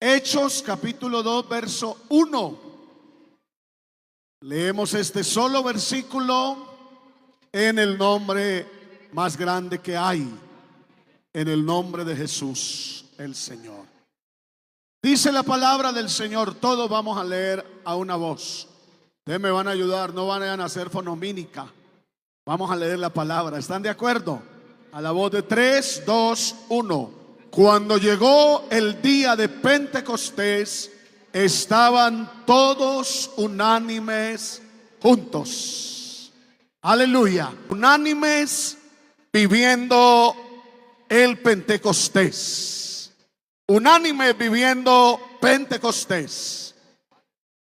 Hechos capítulo 2 verso 1. Leemos este solo versículo en el nombre más grande que hay, en el nombre de Jesús el Señor. Dice la palabra del Señor, todos vamos a leer a una voz. Ustedes me van a ayudar, no van a hacer fonomínica. Vamos a leer la palabra, ¿están de acuerdo? A la voz de 3, 2, 1. Cuando llegó el día de Pentecostés, estaban todos unánimes juntos. Aleluya. Unánimes viviendo el Pentecostés. Unánimes viviendo Pentecostés.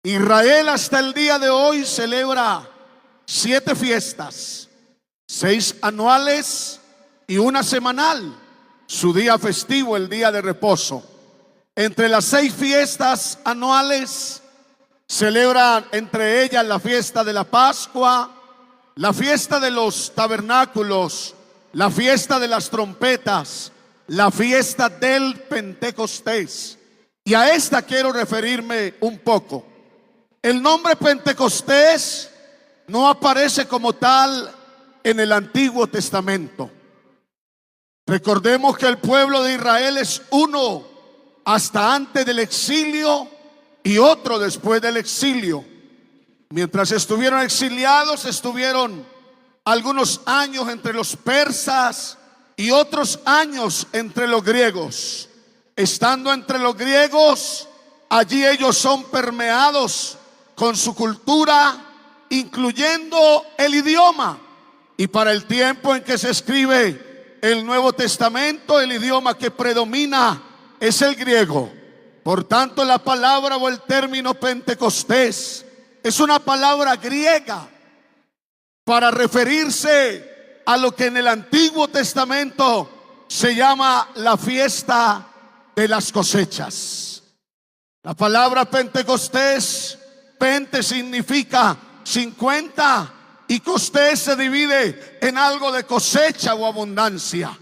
Israel hasta el día de hoy celebra 7 fiestas, 6 anuales y una semanal. Su día festivo, el día de reposo. Entre las 6 fiestas anuales celebran entre ellas la fiesta de la Pascua, la fiesta de los tabernáculos, la fiesta de las trompetas, la fiesta del Pentecostés. Y a esta quiero referirme un poco. El nombre Pentecostés no aparece como tal en el Antiguo Testamento. Recordemos que el pueblo de Israel es uno hasta antes del exilio y otro después del exilio. Mientras estuvieron exiliados, estuvieron algunos años entre los persas y otros años entre los griegos. Estando entre los griegos, allí ellos son permeados con su cultura, incluyendo el idioma. Y para el tiempo en que se escribe el Nuevo Testamento, el idioma que predomina es el griego. Por tanto, la palabra o el término Pentecostés es una palabra griega para referirse a lo que en el Antiguo Testamento se llama la fiesta de las cosechas. La palabra Pentecostés, Pente significa 50 y costés se divide en algo de cosecha o abundancia.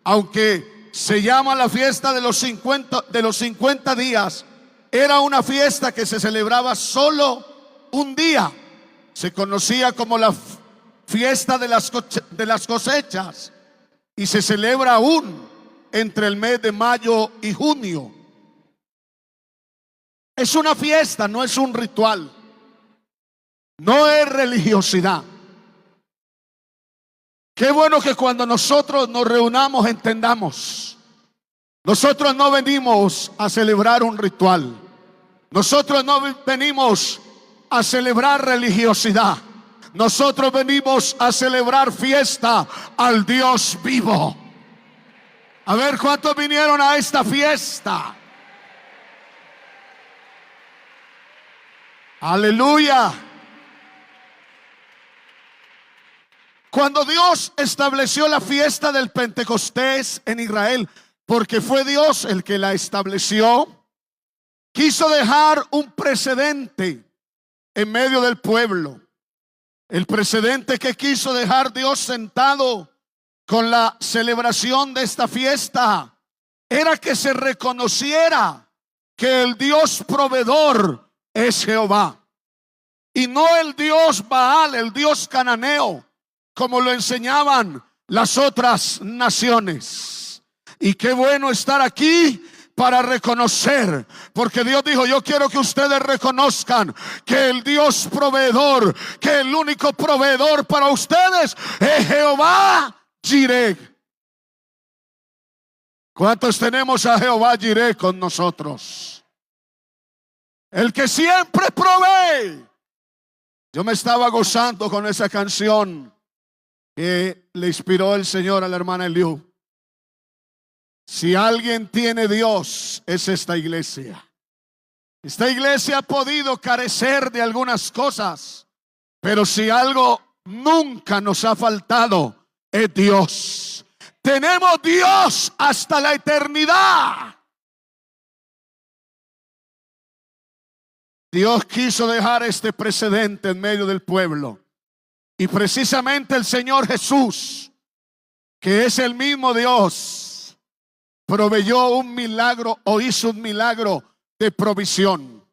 Aunque se llama la fiesta de los 50 días, era una fiesta que se celebraba solo un día. Se conocía como la fiesta de las cosechas y se celebra aún entre el mes de mayo y junio. Es una fiesta, no es un ritual, no es religiosidad. Qué bueno que cuando nosotros nos reunamos entendamos. Nosotros no venimos a celebrar un ritual. Nosotros no venimos a celebrar religiosidad. Nosotros venimos a celebrar fiesta al Dios vivo. A ver, ¿cuántos vinieron a esta fiesta? Aleluya. Cuando Dios estableció la fiesta del Pentecostés en Israel, porque fue Dios el que la estableció, quiso dejar un precedente en medio del pueblo. El precedente que quiso dejar Dios sentado con la celebración de esta fiesta era que se reconociera que el Dios proveedor es Jehová y no el Dios Baal, el Dios cananeo, como lo enseñaban las otras naciones. Y qué bueno estar aquí para reconocer, porque Dios dijo: yo quiero que ustedes reconozcan que el Dios proveedor, que el único proveedor para ustedes es Jehová Jireh. ¿Cuántos tenemos a Jehová Jireh con nosotros? El que siempre provee. Yo me estaba gozando con esa canción que le inspiró el Señor a la hermana Eliú. Si alguien tiene Dios, es esta iglesia. Esta iglesia ha podido carecer de algunas cosas, pero si algo nunca nos ha faltado, es Dios. Tenemos Dios hasta la eternidad. Dios quiso dejar este precedente en medio del pueblo. Y precisamente el Señor Jesús, que es el mismo Dios, proveyó un milagro o hizo un milagro de provisión.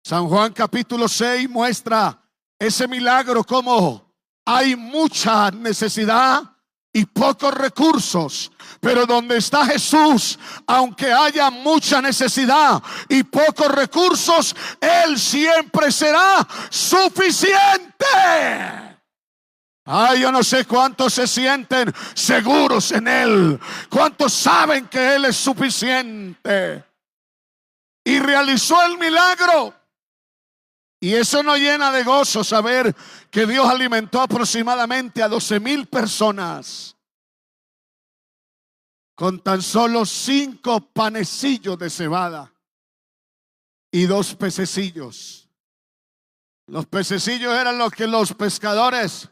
San Juan capítulo 6 muestra ese milagro, como hay mucha necesidad y pocos recursos, pero donde está Jesús, aunque haya mucha necesidad y pocos recursos, Él siempre será suficiente. Ay, yo no sé cuántos se sienten seguros en Él, cuántos saben que Él es suficiente. Y realizó el milagro. Y eso nos llena de gozo saber que Dios alimentó aproximadamente a 12,000 personas con tan solo 5 panecillos de cebada y 2 pececillos. Los pececillos eran los que los pescadores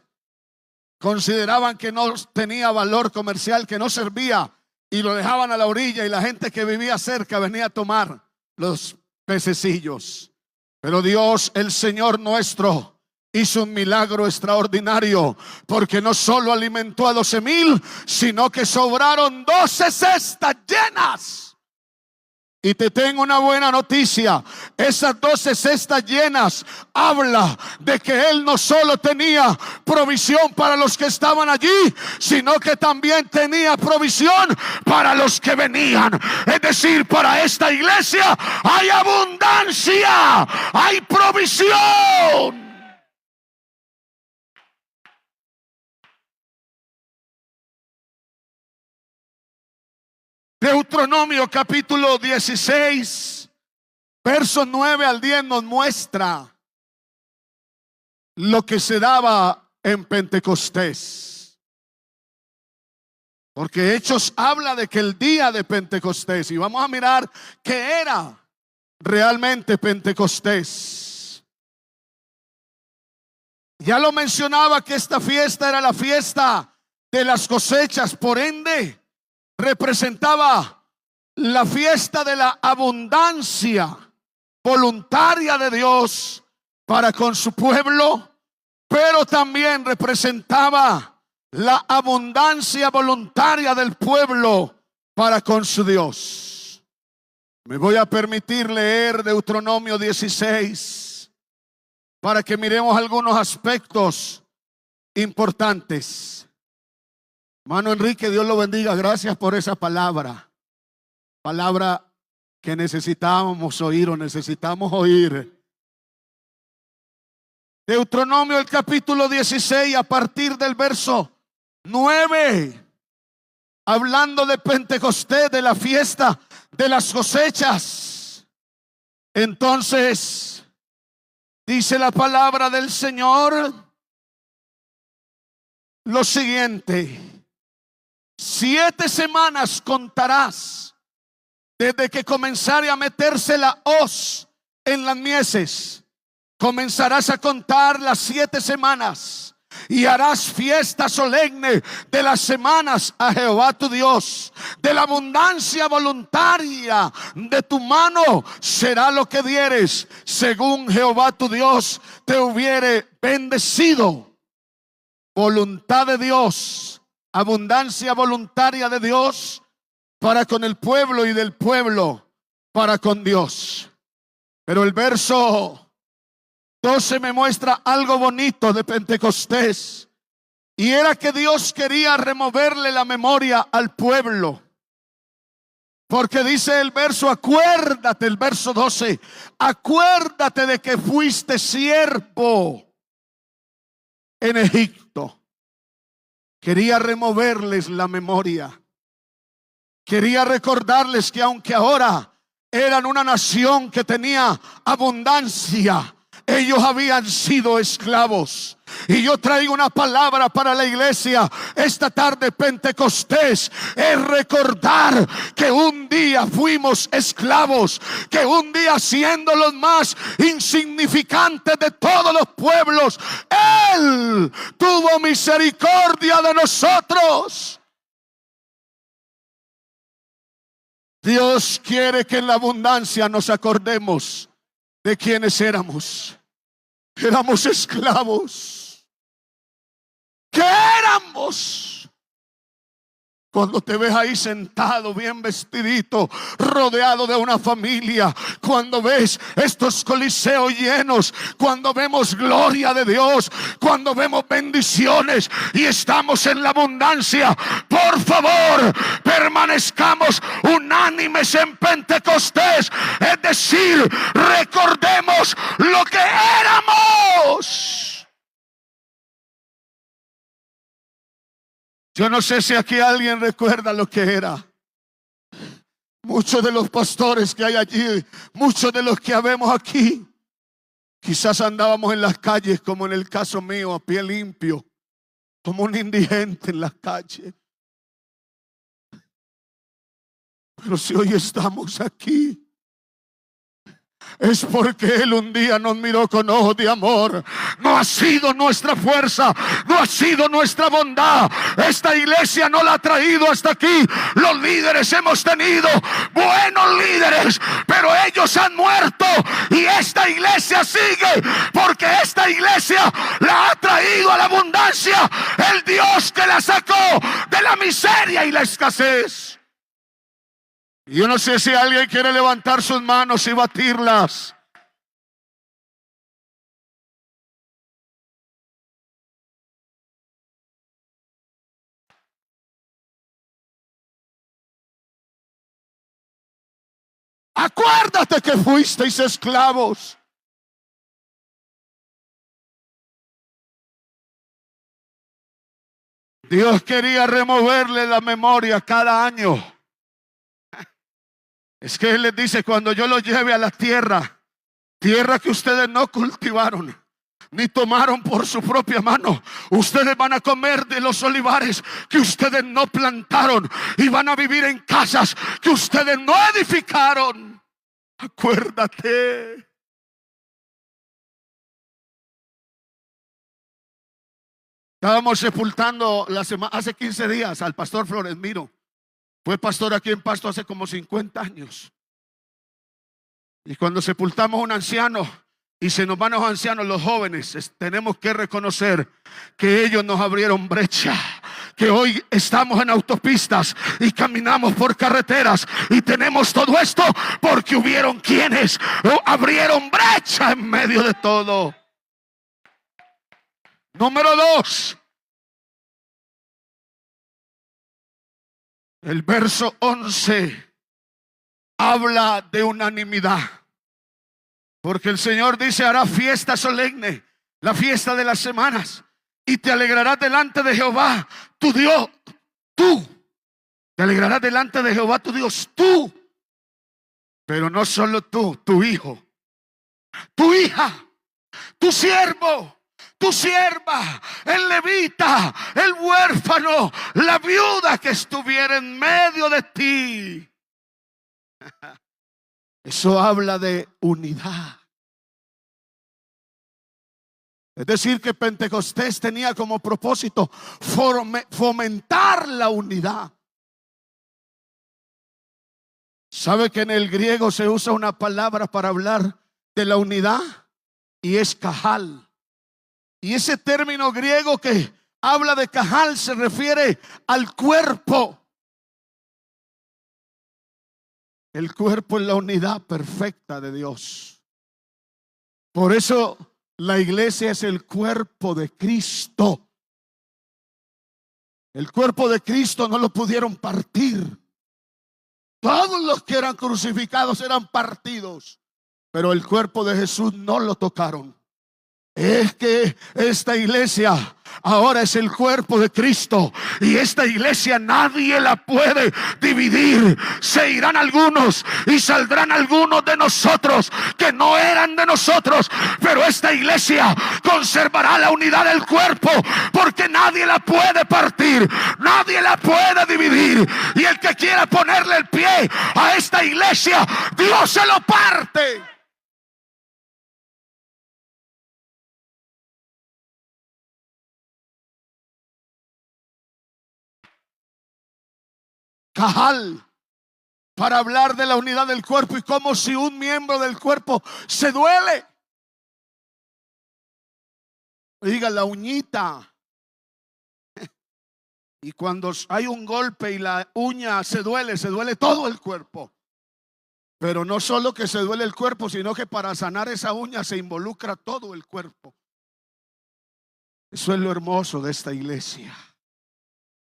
consideraban que no tenía valor comercial, que no servía, y lo dejaban a la orilla, y la gente que vivía cerca venía a tomar los pececillos. Pero Dios, el Señor nuestro, hizo un milagro extraordinario, porque no solo alimentó a 12,000, sino que sobraron 12 cestas llenas. Y te tengo una buena noticia: esas 12 cestas llenas habla de que Él no solo tenía provisión para los que estaban allí, sino que también tenía provisión para los que venían. Es decir, para esta iglesia hay abundancia, hay provisión. Deuteronomio capítulo 16, versos 9 al 10 nos muestra lo que se daba en Pentecostés. Porque Hechos habla de que el día de Pentecostés, y vamos a mirar qué era realmente Pentecostés. Ya lo mencionaba que esta fiesta era la fiesta de las cosechas, por ende representaba la fiesta de la abundancia voluntaria de Dios para con su pueblo, pero también representaba la abundancia voluntaria del pueblo para con su Dios. Me voy a permitir leer Deuteronomio 16 para que miremos algunos aspectos importantes. Hermano Enrique, Dios lo bendiga. Gracias por esa palabra. Palabra que necesitábamos oír o necesitamos oír. Deuteronomio el capítulo 16 a partir del verso 9. Hablando de Pentecostés, de la fiesta de las cosechas. Entonces dice la palabra del Señor lo siguiente: 7 semanas contarás desde que comenzare a meterse la hoz en las mieses. Comenzarás a contar las 7 semanas y harás fiesta solemne de las semanas a Jehová tu Dios. De la abundancia voluntaria de tu mano será lo que dieres, según Jehová tu Dios te hubiere bendecido. Voluntad de Dios, abundancia voluntaria de Dios para con el pueblo y del pueblo para con Dios. Pero el verso 12 me muestra algo bonito de Pentecostés, y era que Dios quería removerle la memoria al pueblo. Porque dice el verso, acuérdate, el verso 12, acuérdate de que fuiste siervo en Egipto. Quería removerles la memoria. Quería recordarles que aunque ahora eran una nación que tenía abundancia, ellos habían sido esclavos. Y yo traigo una palabra para la iglesia esta tarde. Pentecostés es recordar que un día fuimos esclavos, que un día, siendo los más insignificantes de todos los pueblos, Él tuvo misericordia de nosotros. Dios quiere que en la abundancia nos acordemos de quienes éramos. Éramos esclavos. ¿Qué éramos? Cuando te ves ahí sentado, bien vestidito, rodeado de una familia, cuando ves estos coliseos llenos, cuando vemos gloria de Dios, cuando vemos bendiciones y estamos en la abundancia, por favor, permanezcamos unánimes en Pentecostés. Es decir, recordemos lo que éramos. Yo no sé si aquí alguien recuerda lo que era. Muchos de los pastores que hay allí, muchos de los que habemos aquí, quizás andábamos en las calles, como en el caso mío, a pie limpio, como un indigente en las calles. Pero si hoy estamos aquí, es porque Él un día nos miró con ojos de amor. No ha sido nuestra fuerza, no ha sido nuestra bondad. Esta iglesia no la ha traído hasta aquí. Los líderes hemos tenido buenos líderes, pero ellos han muerto y esta iglesia sigue, porque esta iglesia la ha traído a la abundancia el Dios que la sacó de la miseria y la escasez. Yo no sé si alguien quiere levantar sus manos y batirlas. Acuérdate que fuisteis esclavos. Dios quería removerle la memoria cada año. Es que Él les dice: cuando yo los lleve a la tierra, tierra que ustedes no cultivaron ni tomaron por su propia mano, ustedes van a comer de los olivares que ustedes no plantaron y van a vivir en casas que ustedes no edificaron. Acuérdate. Estábamos sepultando hace 15 días al pastor Flores Miro. Fue pastor aquí en Pasto hace como 50 años. Y cuando sepultamos a un anciano y se nos van los ancianos, los jóvenes, tenemos que reconocer que ellos nos abrieron brecha. Que hoy estamos en autopistas y caminamos por carreteras y tenemos todo esto porque hubieron quienes abrieron brecha en medio de todo. Número 2. El verso 11 habla de unanimidad, porque el Señor dice: hará fiesta solemne, la fiesta de las semanas, y te alegrarás delante de Jehová tu Dios. Tú te alegrarás delante de Jehová tu Dios, tú. Pero no solo tú, tu hijo, tu hija, tu siervo, tu sierva, el levita, el huérfano, la viuda que estuviera en medio de ti. Eso habla de unidad. Es decir, que Pentecostés tenía como propósito fomentar la unidad. ¿Sabe que en el griego se usa una palabra para hablar de la unidad? Y es cajal. Y ese término griego que habla de cajal se refiere al cuerpo. El cuerpo es la unidad perfecta de Dios. Por eso la iglesia es el cuerpo de Cristo. El cuerpo de Cristo no lo pudieron partir. Todos los que eran crucificados eran partidos, pero el cuerpo de Jesús no lo tocaron. Es que esta iglesia ahora es el cuerpo de Cristo, y esta iglesia nadie la puede dividir. Se irán algunos y saldrán algunos de nosotros que no eran de nosotros, pero esta iglesia conservará la unidad del cuerpo, porque nadie la puede partir, nadie la puede dividir. Y el que quiera ponerle el pie a esta iglesia, Dios se lo parte. Cajal, para hablar de la unidad del cuerpo y como si un miembro del cuerpo se duele. Diga, la uñita. Y cuando hay un golpe y la uña se duele todo el cuerpo. Pero no solo que se duele el cuerpo, sino que para sanar esa uña se involucra todo el cuerpo. Eso es lo hermoso de esta iglesia.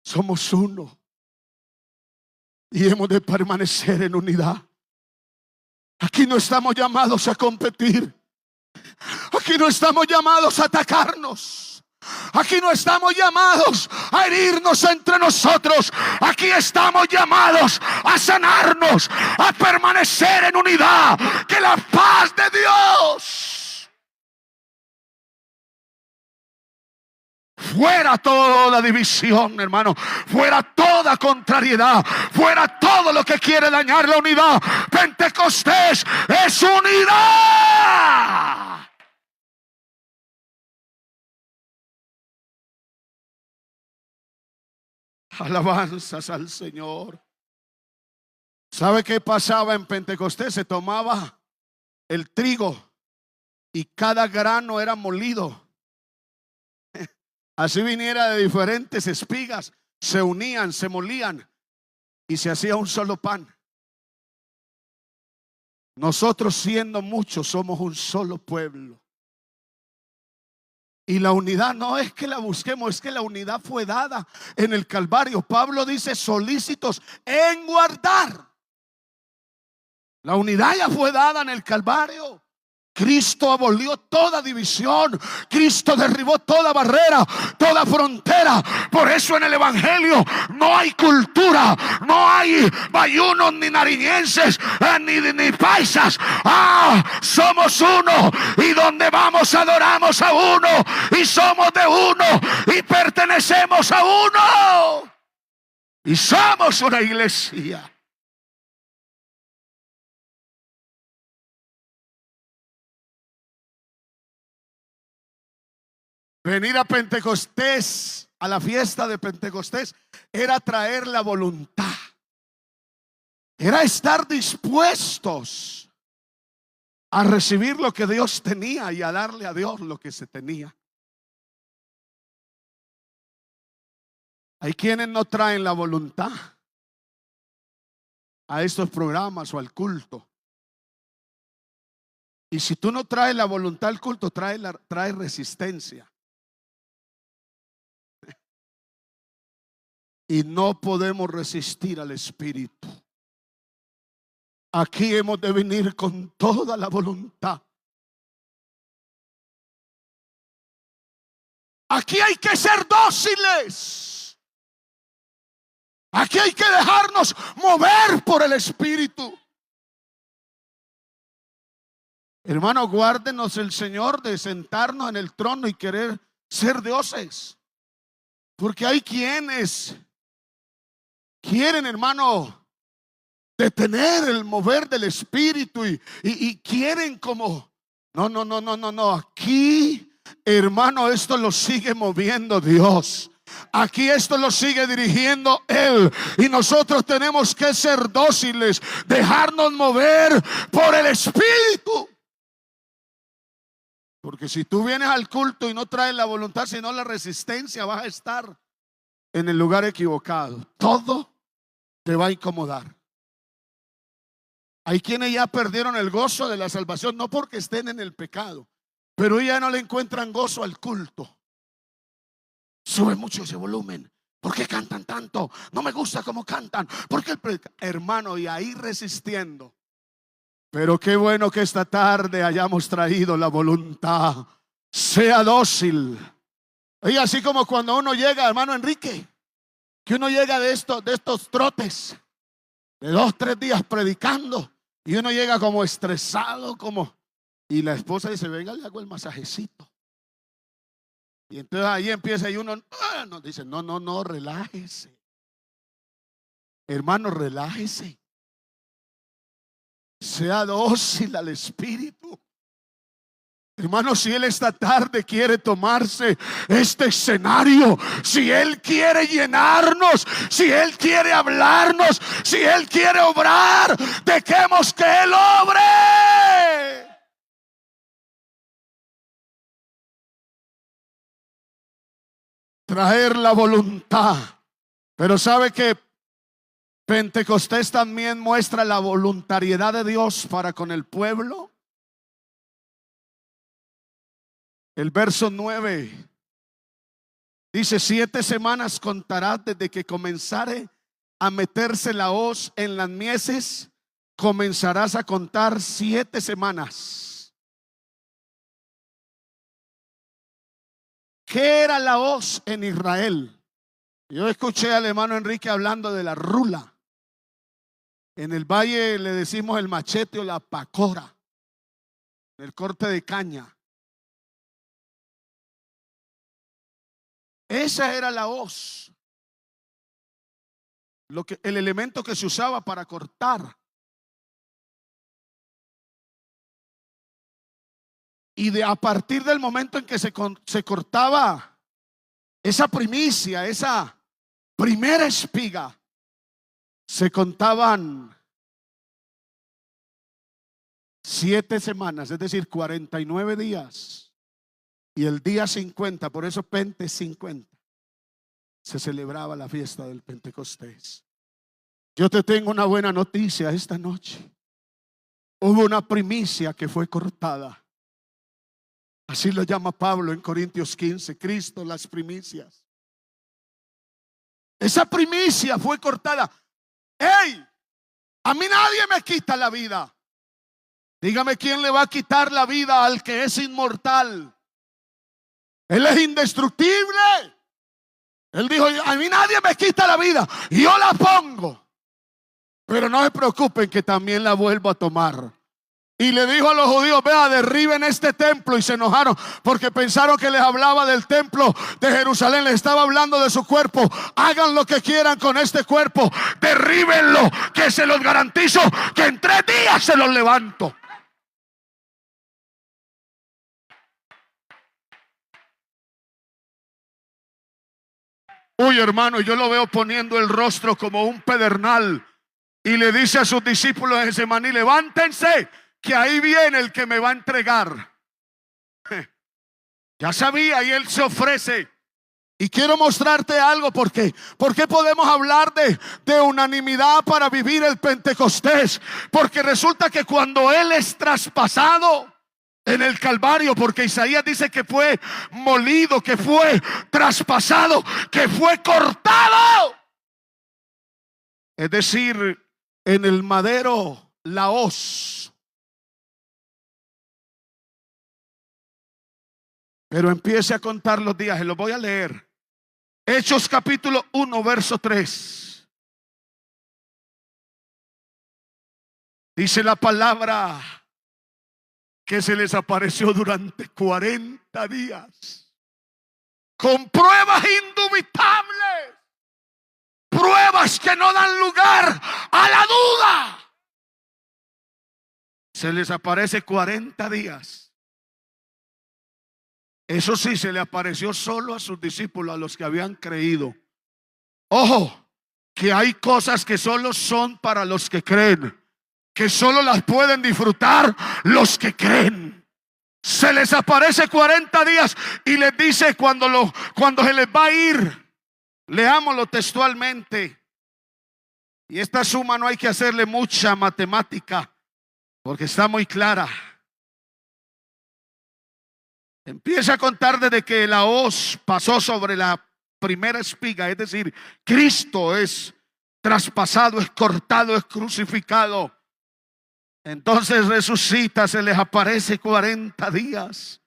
Somos uno y hemos de permanecer en unidad. Aquí no estamos llamados a competir. Aquí no estamos llamados a atacarnos. Aquí no estamos llamados a herirnos entre nosotros. Aquí estamos llamados a sanarnos, a permanecer en unidad. Que la paz de Dios, fuera toda división, hermano, fuera toda contrariedad, fuera todo lo que quiere dañar la unidad. Pentecostés es unidad. Alabanzas al Señor. ¿Sabe qué pasaba en Pentecostés? Se tomaba el trigo y cada grano era molido. Así viniera de diferentes espigas, se unían, se molían y se hacía un solo pan. Nosotros, siendo muchos, somos un solo pueblo. Y la unidad no es que la busquemos, es que la unidad fue dada en el Calvario. Pablo dice: solícitos en guardar. La unidad ya fue dada en el Calvario. Cristo abolió toda división. Cristo derribó toda barrera, toda frontera. Por eso en el Evangelio no hay cultura, no hay bayunos ni nariñenses, ni paisas. Somos uno, y donde vamos adoramos a uno, y somos de uno, y pertenecemos a uno, y somos una iglesia. Venir a Pentecostés, a la fiesta de Pentecostés, era traer la voluntad. Era estar dispuestos a recibir lo que Dios tenía y a darle a Dios lo que se tenía. Hay quienes no traen la voluntad a estos programas o al culto. Y si tú no traes la voluntad al culto, trae resistencia. Y no podemos resistir al Espíritu. Aquí hemos de venir con toda la voluntad. Aquí hay que ser dóciles. Aquí hay que dejarnos mover por el Espíritu. Hermano, guárdenos el Señor de sentarnos en el trono y querer ser dioses. Porque hay quienes quieren, hermano, detener el mover del Espíritu y quieren como no. Aquí, hermano, esto lo sigue moviendo Dios. Aquí esto lo sigue dirigiendo Él. Y nosotros tenemos que ser dóciles, dejarnos mover por el Espíritu. Porque si tú vienes al culto y no traes la voluntad, sino la resistencia, vas a estar en el lugar equivocado. Todo te va a incomodar. Hay quienes ya perdieron el gozo de la salvación, no porque estén en el pecado, pero ya no le encuentran gozo al culto. Sube mucho ese volumen. ¿Por qué cantan tanto? No me gusta cómo cantan. Porque hermano, y ahí resistiendo. Pero qué bueno que esta tarde hayamos traído la voluntad. Sea dócil. Y así como cuando uno llega, hermano Enrique, que uno llega de estos trotes de 2-3 días predicando, y uno llega como estresado, y la esposa dice: venga, le hago el masajecito. Y entonces ahí empieza, y uno nos dice: no, relájese. Hermano, relájese. Sea dócil al Espíritu. Hermano, si Él esta tarde quiere tomarse este escenario, si Él quiere llenarnos, si Él quiere hablarnos, si Él quiere obrar, dejemos que Él obre. Traer la voluntad Pero sabe que Pentecostés también muestra la voluntariedad de Dios para con el pueblo. El verso 9 dice: 7 semanas contarás desde que comenzare a meterse la hoz en las mieses, comenzarás a contar 7 semanas. ¿Qué era la hoz en Israel? Yo escuché al hermano Enrique hablando de la rula. En el valle le decimos el machete o la pacora, el corte de caña. Esa era la hoz, el elemento que se usaba para cortar. Y a partir del momento en que se cortaba esa primicia, esa primera espiga, se contaban 7 semanas, es decir, 49 días. Y el día 50, por eso Pente 50, se celebraba la fiesta del Pentecostés. Yo te tengo una buena noticia esta noche. Hubo una primicia que fue cortada. Así lo llama Pablo en Corintios 15, Cristo las primicias. Esa primicia fue cortada. ¡Ey! A mí nadie me quita la vida. Dígame, ¿quién le va a quitar la vida al que es inmortal? Él es indestructible. Él dijo: a mí nadie me quita la vida, yo la pongo. Pero no se preocupen que también la vuelvo a tomar. Y le dijo a los judíos: vea, derriben este templo. Y se enojaron porque pensaron que les hablaba del templo de Jerusalén. Les estaba hablando de su cuerpo. Hagan lo que quieran con este cuerpo, derríbenlo, que se los garantizo que en 3 días se los levanto. Uy, hermano, yo lo veo poniendo el rostro como un pedernal. Y le dice a sus discípulos en Getsemaní: levántense, que ahí viene el que me va a entregar. Ya sabía, y él se ofrece. Y quiero mostrarte algo, porque ¿por qué podemos hablar de unanimidad para vivir el Pentecostés? Porque resulta que cuando él es traspasado en el Calvario, porque Isaías dice que fue molido, que fue traspasado, que fue cortado. Es decir, en el madero, la hoz. Pero empiece a contar los días, se los voy a leer. Hechos capítulo 1, verso 3. Dice la palabra que se les apareció durante 40 días con pruebas indubitables, pruebas que no dan lugar a la duda. Se les aparece 40 días. Eso sí, se le apareció solo a sus discípulos, a los que habían creído. Ojo, que hay cosas que solo son para los que creen, que solo las pueden disfrutar los que creen. Se les aparece 40 días y les dice cuando se les va a ir. Leámoslo textualmente. Y esta suma no hay que hacerle mucha matemática, porque está muy clara. Empieza a contar desde que la hoz pasó sobre la primera espiga, es decir, Cristo es traspasado, es cortado, es crucificado. Entonces resucita, se les aparece 40 días.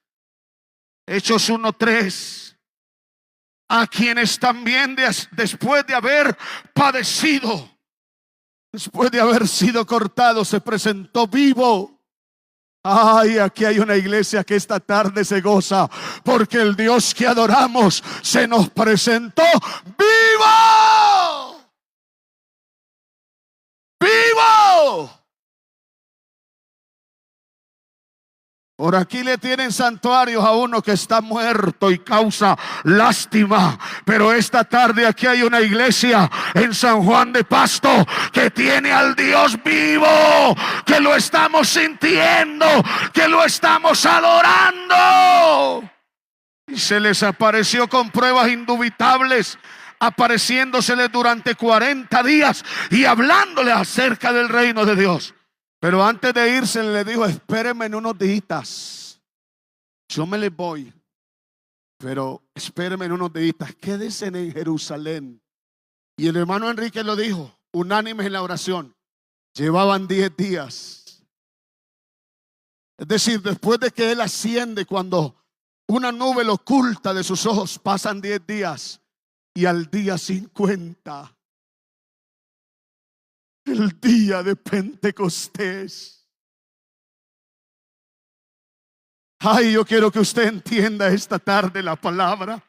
Hechos 1:3. A quienes también después de haber padecido, después de haber sido cortado, se presentó vivo. Ay, aquí hay una iglesia que esta tarde se goza, porque el Dios que adoramos se nos presentó vivo. Vivo. Por aquí le tienen santuarios a uno que está muerto y causa lástima. Pero esta tarde aquí hay una iglesia en San Juan de Pasto que tiene al Dios vivo, que lo estamos sintiendo, que lo estamos adorando. Y se les apareció con pruebas indubitables apareciéndosele durante 40 días y hablándole acerca del reino de Dios. Pero antes de irse le dijo: espérenme en unos días, yo me les voy, pero espérenme en unos días, quédense en Jerusalén. Y el hermano Enrique lo dijo, unánimes en la oración. Llevaban 10 días. Es decir, después de que él asciende, cuando una nube lo oculta de sus ojos, pasan 10 días. Y al día 50, el día de Pentecostés. Ay, yo quiero que usted entienda esta tarde la palabra,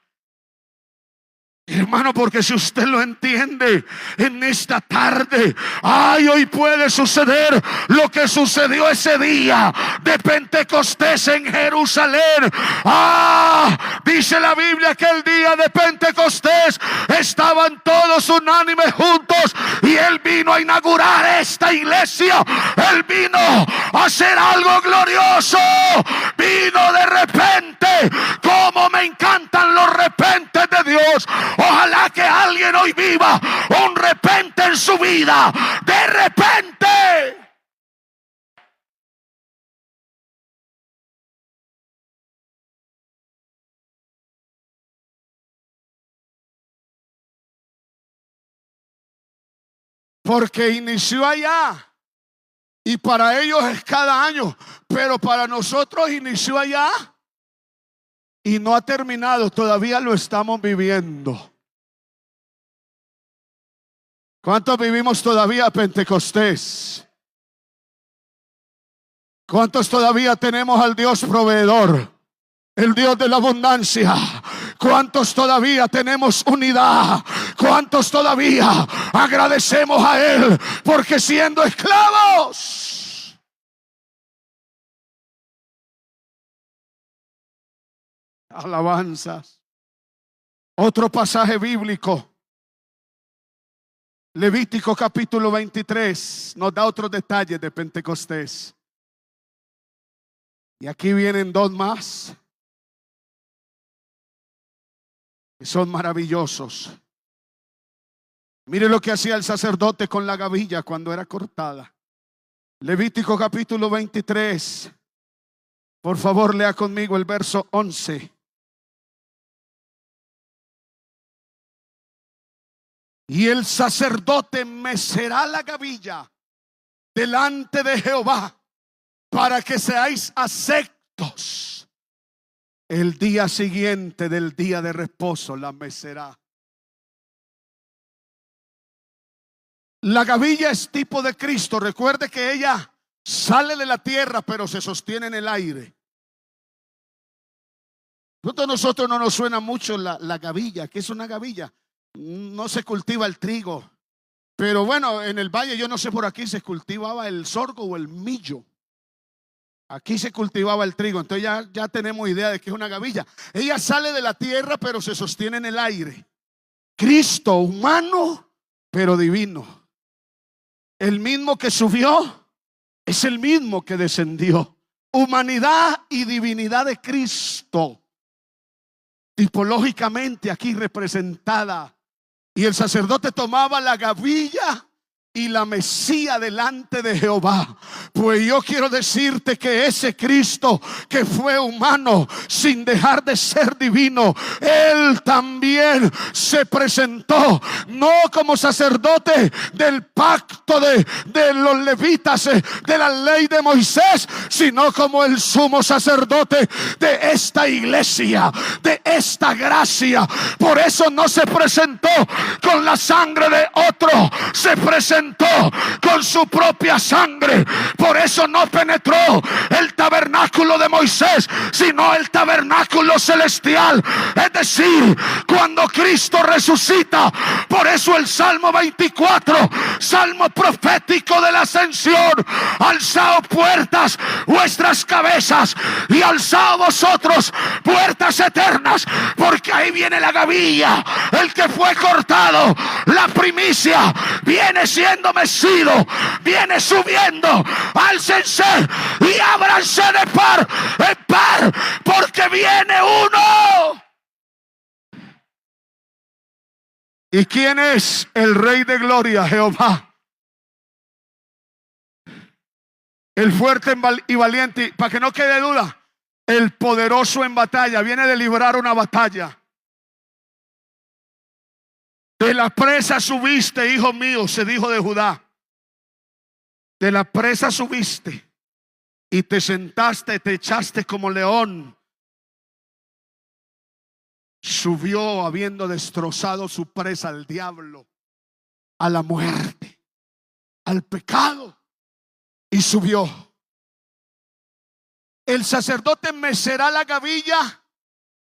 hermano, porque si usted lo entiende en esta tarde, ay, hoy puede suceder lo que sucedió ese día de Pentecostés en Jerusalén. Dice la Biblia que el día de Pentecostés estaban todos unánimes juntos y él vino a inaugurar esta iglesia. Él vino a hacer algo glorioso. Vino de repente. Como me encantan los repentes de Dios. Ojalá que alguien hoy viva un repente en su vida. De repente. Porque inició allá y para ellos es cada año, pero para nosotros inició allá y no ha terminado, todavía lo estamos viviendo. ¿Cuántos vivimos todavía Pentecostés? ¿Cuántos todavía tenemos al Dios proveedor, el Dios de la abundancia? ¿Cuántos todavía tenemos unidad? ¿Cuántos todavía agradecemos a Él? Porque siendo esclavos, alabanzas. Otro pasaje bíblico, Levítico capítulo 23, nos da otros detalles de Pentecostés. Y aquí vienen dos más que son maravillosos. Mire lo que hacía el sacerdote con la gavilla cuando era cortada. Levítico capítulo 23. Por favor, lea conmigo el verso 11. Y el sacerdote mecerá la gavilla delante de Jehová para que seáis aceptos. El día siguiente del día de reposo la mecerá. La gavilla es tipo de Cristo. Recuerde que ella sale de la tierra pero se sostiene en el aire. A nosotros no nos suena mucho la gavilla. ¿Qué es una gavilla? No se cultiva el trigo, pero bueno, en el valle, yo no sé, por aquí se cultivaba el sorgo o el millo. Aquí se cultivaba el trigo. Entonces ya tenemos idea de que es una gavilla. Ella sale de la tierra pero se sostiene en el aire. Cristo humano pero divino. El mismo que subió es el mismo que descendió. Humanidad y divinidad de Cristo, tipológicamente aquí representada. Y el sacerdote tomaba la gavilla y la mecía delante de Jehová. Pues yo quiero decirte que ese Cristo que fue humano sin dejar de ser divino, Él también se presentó no como sacerdote del pacto de los levitas, de la ley de Moisés, sino como el sumo sacerdote de esta iglesia, de esta gracia. Por eso no se presentó con la sangre de otro, se presentó con su propia sangre. Por eso no penetró el tabernáculo de Moisés, sino el tabernáculo celestial. Es decir, cuando Cristo resucita. Por eso el Salmo 24, salmo profético de la ascensión: alzaos puertas vuestras cabezas y alzaos vosotros puertas eternas, porque ahí viene la gavilla, el que fue cortado, la primicia, viene siendo mecido, viene subiendo. Álcense y ábranse de par en par, porque viene uno. ¿Y quién es el Rey de Gloria? Jehová, el fuerte y valiente. Para que no quede duda, el poderoso en batalla. Viene de librar una batalla. De la presa subiste, hijo mío, se dijo de Judá. De la presa subiste y te sentaste, te echaste como león. Subió habiendo destrozado su presa, al diablo, a la muerte, al pecado, y subió. El sacerdote mecerá la gavilla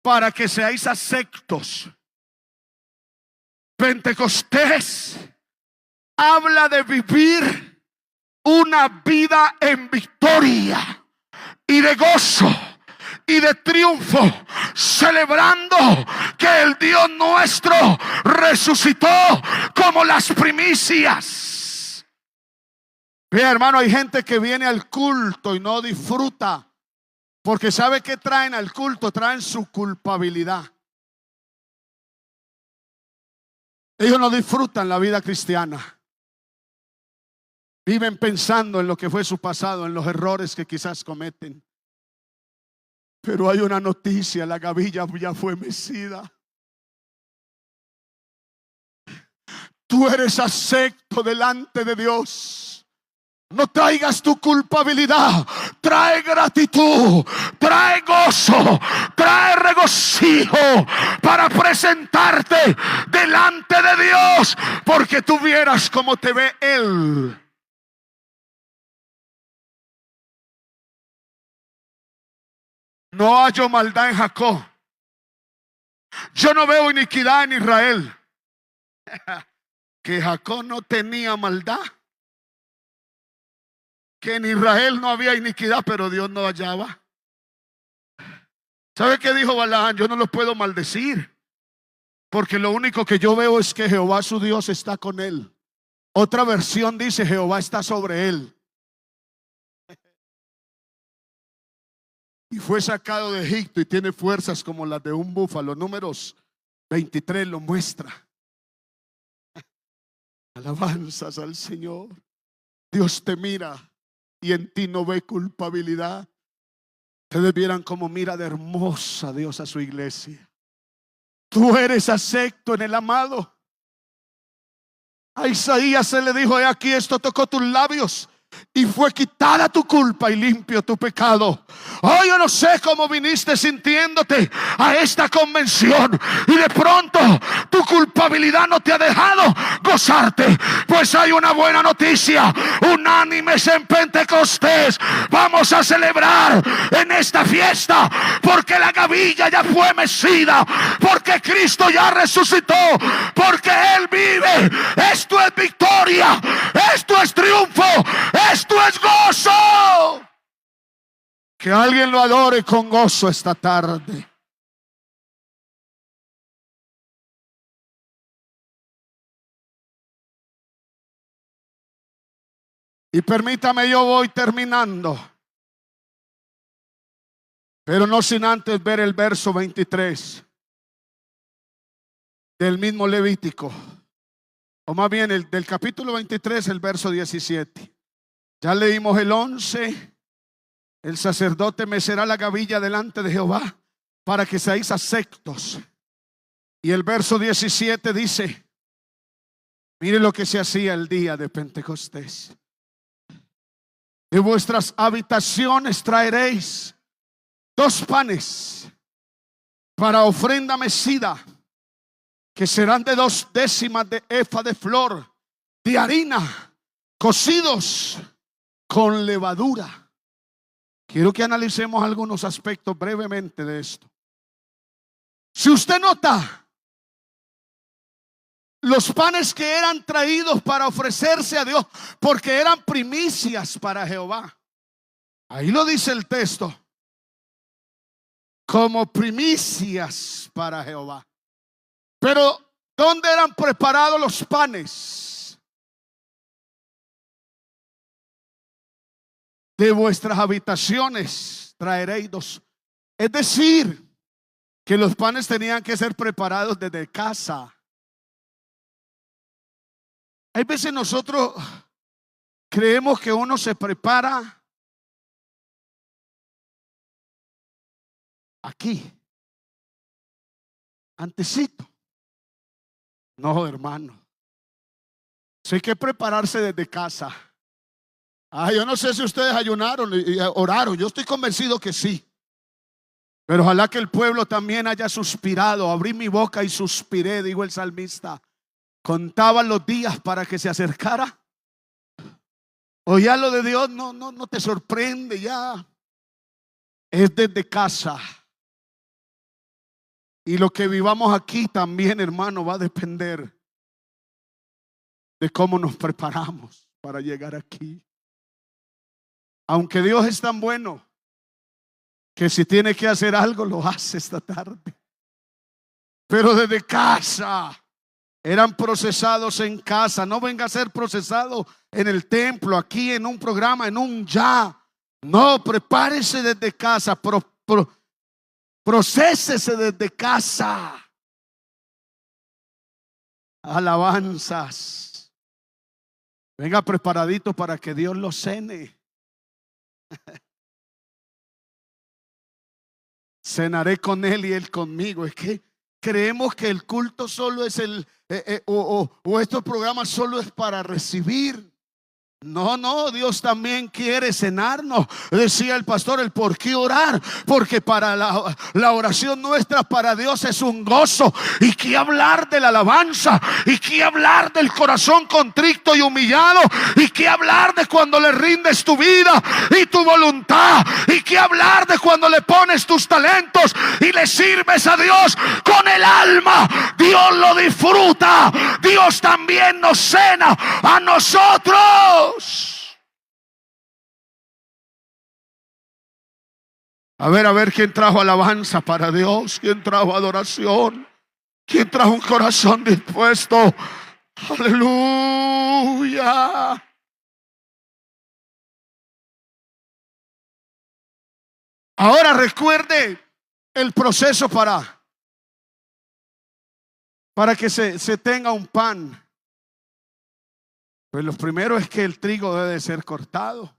para que seáis aceptos. Pentecostés habla de vivir una vida en victoria y de gozo y de triunfo, celebrando que el Dios nuestro resucitó como las primicias. Mira, hermano, hay gente que viene al culto y no disfruta, porque sabe que traen al culto, traen su culpabilidad. Ellos no disfrutan la vida cristiana. Viven pensando en lo que fue su pasado, en los errores que quizás cometen. Pero hay una noticia: la gavilla ya fue mecida. Tú eres acepto delante de Dios. No traigas tu culpabilidad, trae gratitud, trae gozo, trae regocijo para presentarte delante de Dios, porque tú vieras cómo te ve Él. No hallo maldad en Jacob. Yo no veo iniquidad en Israel. Que Jacob no tenía maldad. Que en Israel no había iniquidad, pero Dios no hallaba. ¿Sabe qué dijo Balaam? Yo no lo puedo maldecir, porque lo único que yo veo es que Jehová su Dios está con él. Otra versión dice: Jehová está sobre él. Y fue sacado de Egipto y tiene fuerzas como las de un búfalo. Números 23 lo muestra. Alabanzas al Señor. Dios te mira y en ti no ve culpabilidad. Ustedes vieran cómo mira de hermosa Dios a su iglesia. Tú eres acepto en el amado. A Isaías se le dijo: he aquí, esto tocó tus labios y fue quitada tu culpa y limpio tu pecado. Oh, yo no sé cómo viniste sintiéndote a esta convención y de pronto tu culpabilidad no te ha dejado gozarte. Pues hay una buena noticia: unánimes en Pentecostés vamos a celebrar en esta fiesta, porque la gavilla ya fue mecida, porque Cristo ya resucitó, porque Él vive. Esto es victoria, esto es triunfo, esto es gozo. Que alguien lo adore con gozo esta tarde. Y permítame, yo voy terminando, pero no sin antes ver el verso 23 del mismo Levítico, o más bien del capítulo 23, el verso 17. Ya leímos el 11. El sacerdote mecerá la gavilla delante de Jehová para que seáis aceptos. Y el verso 17 dice: mire lo que se hacía el día de Pentecostés. De vuestras habitaciones traeréis 2 panes para ofrenda mecida, que serán de 2 décimas de efa de flor de harina, cocidos con levadura. Quiero que analicemos algunos aspectos brevemente de esto. Si usted nota, los panes que eran traídos para ofrecerse a Dios, porque eran primicias para Jehová. Ahí lo dice el texto, como primicias para Jehová. Pero ¿dónde eran preparados los panes? De vuestras habitaciones traeréis 2. Es decir, que los panes tenían que ser preparados desde casa. Hay veces nosotros creemos que uno se prepara aquí, antesito. No, hermano. Eso hay que prepararse desde casa. Yo no sé si ustedes ayunaron y oraron. Yo estoy convencido que sí. Pero ojalá que el pueblo también haya suspirado. Abrí mi boca y suspiré, dijo el salmista. Contaba los días para que se acercara. O ya lo de Dios no te sorprende ya. Es desde casa. Y lo que vivamos aquí también, hermano, va a depender de cómo nos preparamos para llegar aquí. Aunque Dios es tan bueno que si tiene que hacer algo lo hace esta tarde. Pero desde casa, eran procesados en casa. No venga a ser procesado en el templo, aquí en un programa, en un ya. No, prepárese desde casa, procésese desde casa. Alabanzas. Venga preparadito para que Dios lo cene. Cenaré con él y él conmigo. Es que creemos que el culto solo es o estos programas solo es para recibir. No, Dios también quiere cenarnos. Decía el pastor, el por qué orar, porque para la oración nuestra para Dios es un gozo. Y qué hablar de la alabanza, y qué hablar del corazón contrito y humillado, y qué hablar de cuando le rindes tu vida y tu voluntad, y qué hablar de cuando le pones tus talentos y le sirves a Dios con el alma. Dios lo disfruta. Dios también nos cena a nosotros. A ver quién trajo alabanza para Dios, quién trajo adoración, quién trajo un corazón dispuesto. Aleluya. Ahora recuerde el proceso para que se tenga un pan. Pues lo primero es que el trigo debe de ser cortado.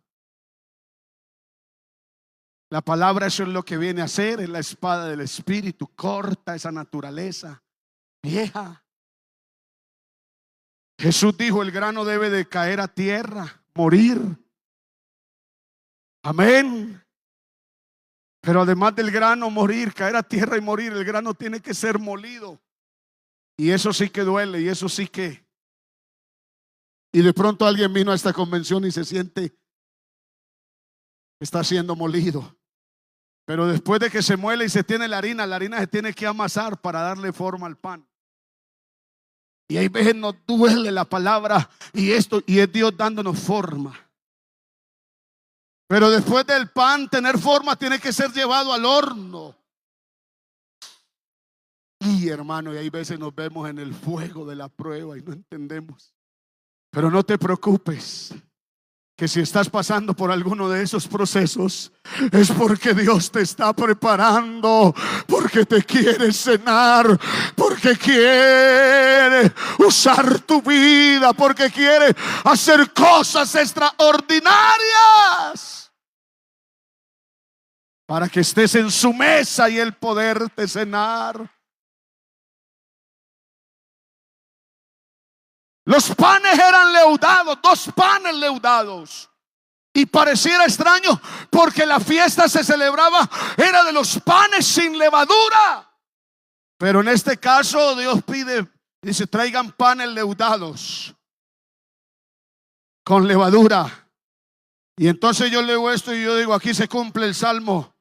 La palabra, eso es lo que viene a hacer, es la espada del Espíritu. Corta esa naturaleza vieja. Jesús dijo: el grano debe de caer a tierra, morir. Amén. Pero además del grano morir, caer a tierra y morir, el grano tiene que ser molido. Y eso sí que duele, y eso sí que... Y de pronto alguien vino a esta convención y se siente que está siendo molido. Pero después de que se muele y se tiene la harina se tiene que amasar para darle forma al pan. Y hay veces nos duele la palabra y es Dios dándonos forma. Pero después del pan tener forma tiene que ser llevado al horno. Y hermano, y hay veces nos vemos en el fuego de la prueba y no entendemos. Pero no te preocupes, que si estás pasando por alguno de esos procesos es porque Dios te está preparando, porque te quiere cenar, porque quiere usar tu vida, porque quiere hacer cosas extraordinarias para que estés en su mesa y Él poderte cenar. Los panes eran leudados, 2 panes leudados. Y pareciera extraño porque la fiesta se celebraba, era de los panes sin levadura. Pero en este caso Dios pide, dice: traigan panes leudados con levadura. Y entonces yo leo esto y yo digo: aquí se cumple el Salmo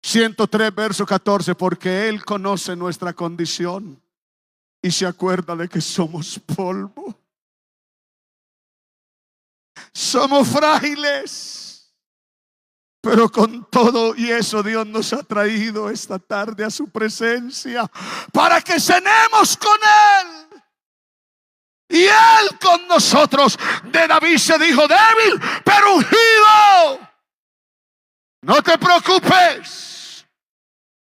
103 verso 14, porque Él conoce nuestra condición y se acuerda de que somos polvo. Somos frágiles, pero con todo y eso Dios nos ha traído esta tarde a su presencia para que cenemos con Él y Él con nosotros. De David se dijo: débil pero ungido. No te preocupes,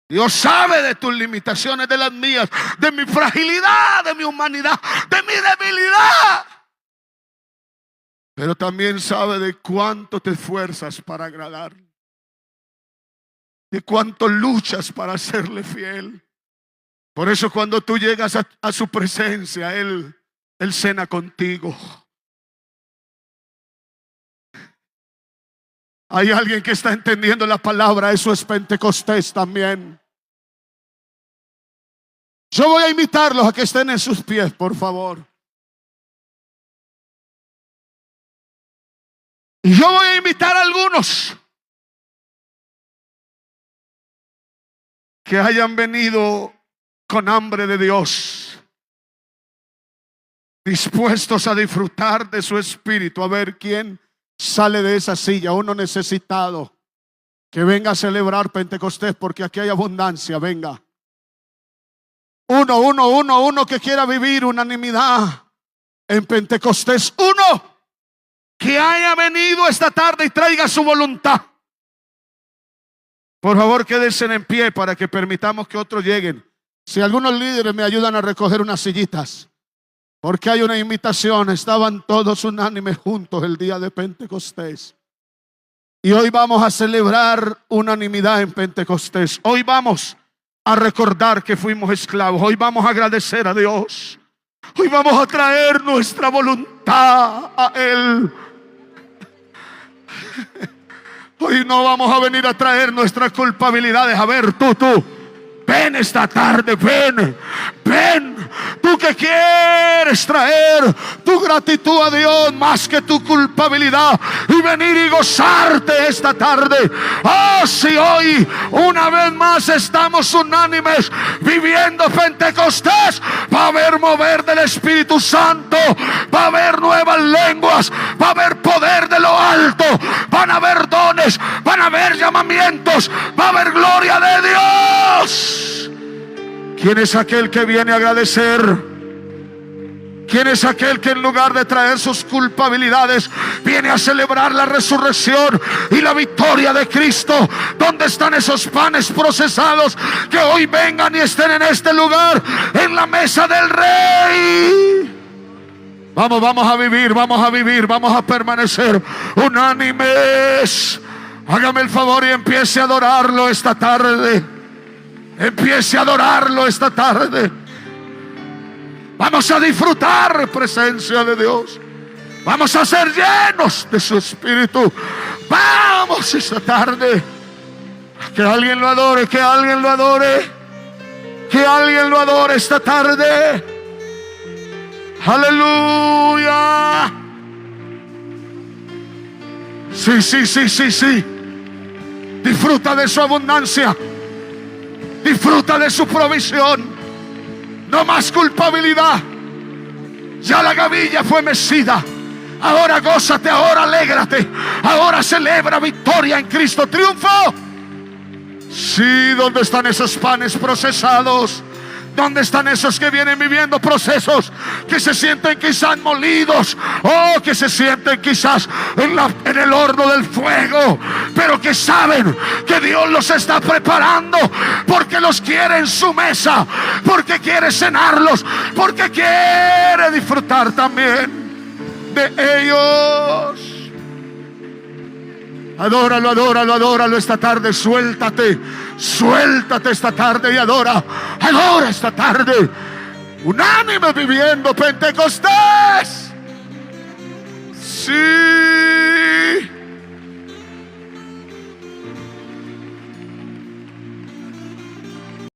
Dios sabe de tus limitaciones, de las mías, de mi fragilidad, de mi humanidad, de mi debilidad. pero también sabe de cuánto te esfuerzas para agradarle, de cuánto luchas para serle fiel. Por eso cuando tú llegas a su presencia, Él cena contigo. Hay alguien que está entendiendo la palabra. Eso es Pentecostés también. Yo voy a invitarlos a que estén en sus pies, por favor. Y yo voy a invitar a algunos que hayan venido con hambre de Dios, dispuestos a disfrutar de su espíritu. A ver quién sale de esa silla. Uno necesitado que venga a celebrar Pentecostés, porque aquí hay abundancia. Venga. Uno que quiera vivir unanimidad en Pentecostés. Uno que haya venido esta tarde y traiga su voluntad. Por favor, quédense en pie para que permitamos que otros lleguen. Si algunos líderes me ayudan a recoger unas sillitas, porque hay una invitación. Estaban todos unánimes juntos el día de Pentecostés. Y hoy vamos a celebrar unanimidad en Pentecostés. Hoy vamos a recordar que fuimos esclavos. Hoy vamos a agradecer a Dios. Hoy vamos a traer nuestra voluntad a Él. Hoy no vamos a venir a traer nuestras culpabilidades. A ver, tú, ven esta tarde, ven. Tú que quieres traer tu gratitud a Dios más que tu culpabilidad y venir y gozarte esta tarde. Oh, si hoy una vez más estamos unánimes viviendo Pentecostés, va a haber mover del Espíritu Santo, va a haber nuevas lenguas, va a haber poder de lo alto, van a haber dones, van a haber llamamientos, va a haber gloria de Dios. ¿Quién es aquel que viene a agradecer? ¿Quién es aquel que en lugar de traer sus culpabilidades viene a celebrar la resurrección y la victoria de Cristo? ¿Dónde están esos panes procesados que hoy vengan y estén en este lugar, en la mesa del Rey? Vamos a vivir, vamos a permanecer unánimes. Hágame el favor y empiece a adorarlo esta tarde. Empiece a adorarlo esta tarde. Vamos a disfrutar presencia de Dios. Vamos a ser llenos de su Espíritu. Vamos esta tarde. Que alguien lo adore, que alguien lo adore. Que alguien lo adore esta tarde. Aleluya. Sí. Disfruta de su abundancia. Disfruta de su provisión. No más culpabilidad. Ya la gavilla fue mecida. Ahora gózate, ahora alégrate. Ahora celebra victoria en Cristo. Triunfo. Sí, ¿dónde están esos panes procesados? ¿Dónde están esos que vienen viviendo procesos, que se sienten quizás molidos, o que se sienten quizás en el horno del fuego, pero que saben que Dios los está preparando porque los quiere en su mesa, porque quiere cenarlos, porque quiere disfrutar también de ellos? Adóralo esta tarde. Suéltate esta tarde y adora esta tarde. Unánime viviendo Pentecostés. Sí.